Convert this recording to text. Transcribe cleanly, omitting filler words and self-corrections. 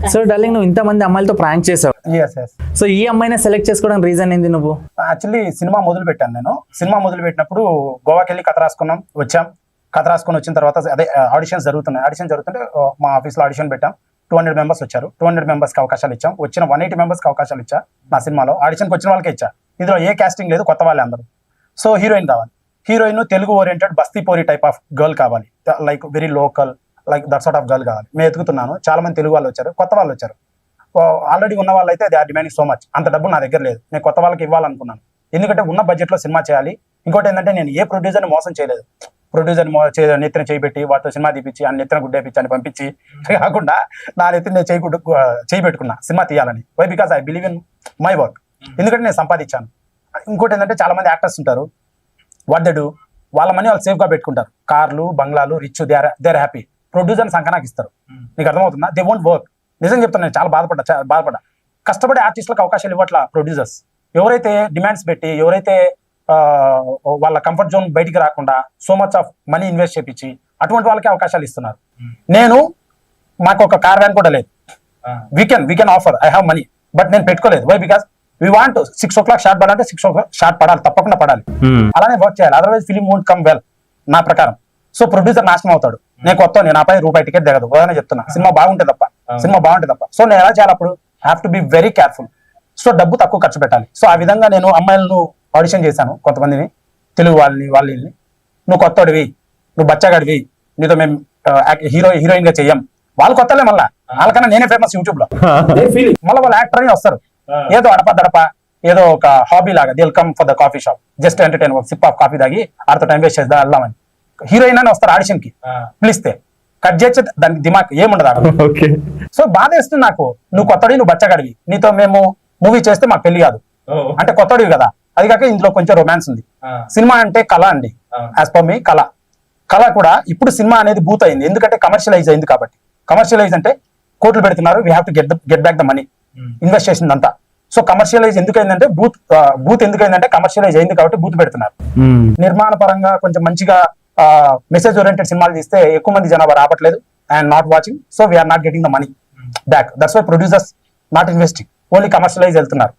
So darling నువ్వు ఇంతమంది అమ్మాయిలతో ప్రాంక్ చేసావు. సో ఈ అమ్మాయిని సెలెక్ట్ చేసుకోవడానికి రీజన్ ఏంది? నువ్వు యాక్చువల్లీ సినిమా మొదలు పెట్టాను. నేను సినిమా మొదలు పెట్టినప్పుడు గోవాకి వెళ్ళి కథ రాసుకున్నాం, వచ్చాం. కథ రాసుకొని వచ్చిన తర్వాత అదే ఆడిషన్స్ జరుగుతున్నాయి. ఆడిషన్ జరుగుతుంటే మా ఆఫీస్లో ఆడిషన్ పెట్టాం. 200 మెంబర్స్ వచ్చారు. 200 మెంబర్స్కి అవకాశాలు ఇచ్చాం. వచ్చిన 180 మెంబర్స్కి అవకాశాలు ఇచ్చా. నా సినిమాలో ఆడిషన్కి వచ్చిన వాళ్ళకే ఇచ్చా. ఇందులో ఏ కాస్టింగ్ లేదు, కొత్త వాళ్ళే అందరూ. సో హీరోయిన్ కావాలి. హీరోయిన్ తెలుగు ఓరియంటెడ్ బస్తీపోరి టైప్ ఆఫ్ గర్ల్ కావాలి, like very local, like that sort of girl కావాలి. మేము ఎదుగుతున్నాను. చాలా మంది తెలుగు వాళ్ళు వచ్చారు, కొత్త వాళ్ళు వచ్చారు. ఆల్రెడీ ఉన్న వాళ్ళు అయితే they are demanding so much. అంత డబ్బు నా దగ్గర లేదు. నేను కొత్త వాళ్ళకి ఇవ్వాలనుకున్నాను, ఎందుకంటే ఉన్న బడ్జెట్లో సినిమా చేయాలి. ఇంకోటి ఏంటంటే నేను ఏ ప్రొడ్యూసర్ని మోసం చేయలేదు. ప్రొడ్యూసర్ని నెత్తిన చేయబెట్టి వాటితో సినిమా తీపిచ్చి ఆ నెత్తిన గుడ్డేపించి అని పంపించి కాకుండా నా నెత్తిన నేను చేయి పెట్టుకున్నా సినిమా తీయాలని. Why? Because I believe in my work. ఎందుకంటే నేను సంపాదించాను. ఇంకోటి ఏంటంటే చాలా మంది యాక్టర్స్ ఉంటారు, వాట్ దే డూ, వాళ్ళ మనీ వాళ్ళు సేఫ్గా పెట్టుకుంటారు. కార్లు, బంగ్లాలు, రిచ్, దే ఆర్ హ్యాపీ. ప్రొడ్యూసర్ని సంకనాకి ఇస్తారు. నీకు అర్థమవుతుందా? They won't work. నిజం చెప్తాను, నేను చాలా బాధపడ్డా. కష్టపడే ఆర్టిస్టులకు అవకాశాలు ఇవ్వట్లా ప్రొడ్యూసర్స్. ఎవరైతే డిమాండ్స్ పెట్టి, ఎవరైతే వాళ్ళ కంఫర్ట్ జోన్ బయటికి రాకుండా so much of money invest చేపించి అటువంటి వాళ్ళకి అవకాశాలు ఇస్తున్నారు. నేను మాకు ఒక కార్ వ్యాన్ కూడా లేదు. We can offer, I have money, but నేను పెట్టుకోలేదు. Why? Because we want 6 o'clock shot పడాలంటే 6 o'clock షార్ట్ పడాలి, తప్పకుండా పడాలి. అలానే వర్క్ చేయాలి, otherwise film won't come well నా ప్రకారం. సో ప్రొడ్యూసర్ నాశనం అవుతాడు. నేను కొత్త, నేను నాపై రూపాయి టికెట్ దిగదు. ఉదాహరణ చెప్తున్నా, సినిమా బాగుంటే తప్ప. సో నేను ఎలా చేయాలి? అప్పుడు have to be very careful. So డబ్బు తక్కువ ఖర్చు పెట్టాలి. సో ఆ విధంగా నేను అమ్మాయిలను ఆడిషన్ చేశాను, కొంతమందిని, తెలుగు వాళ్ళని. నువ్వు కొత్తడివి, నువ్వు బచ్చగాడివి, నీతో మేము హీరోయిన్ గా చెయ్యం. వాళ్ళు కొత్తలే, మళ్ళీ వాళ్ళకన్నా నేనే ఫేమస్ యూట్యూబ్ లో. మళ్ళీ వాళ్ళు యాక్టర్ అని వస్తారు, ఏదో అడప ఏదో ఒక హాబీ లాగా. They will come for the coffee shop, just entertain, SIP of coffee తాగి ఆడితో టైం వేస్ట్ చేద్దాం వెళ్దామని. హీరోయిన్ అని వస్తారు ఆడిషన్ కి, పిలిస్తే కట్ చేస్తే దానికి దిమాగ్ ఏముండదు. సో బాధ వేస్తుంది నాకు. నువ్వు కొత్తడివి, నువ్వు బచ్చగాడివి, నీతో మేము మూవీ చేస్తే మాకు పెళ్లి కాదు అంటే కొత్తడివి కదా. అది కాక ఇందులో కొంచెం రొమాన్స్ ఉంది. సినిమా అంటే కళ అండి, యాజ్ పర్ మీ కళ కూడా ఇప్పుడు సినిమా అనేది బూత్ అయింది, ఎందుకంటే కమర్షియలైజ్ అయింది కాబట్టి. కమర్షియలైజ్ అంటే కోట్లు పెడుతున్నారు, we have to get back the money, invest చేసిందంతా. సో కమర్షియలైజ్ ఎందుకైందంటే బూత్ ఎందుకైందంటే కమర్షియలైజ్ అయింది కాబట్టి బూత్ పెడుతున్నారు. నిర్మాణ పరంగా కొంచెం మంచిగా మెసేజ్ ఓరియంటెడ్ సినిమాలు తీస్తే ఎక్కువ మంది జనాభా రావట్లేదు and not watching. So we are not getting the money back. That's why producers not investing, only commercialise వెళ్తున్నారు.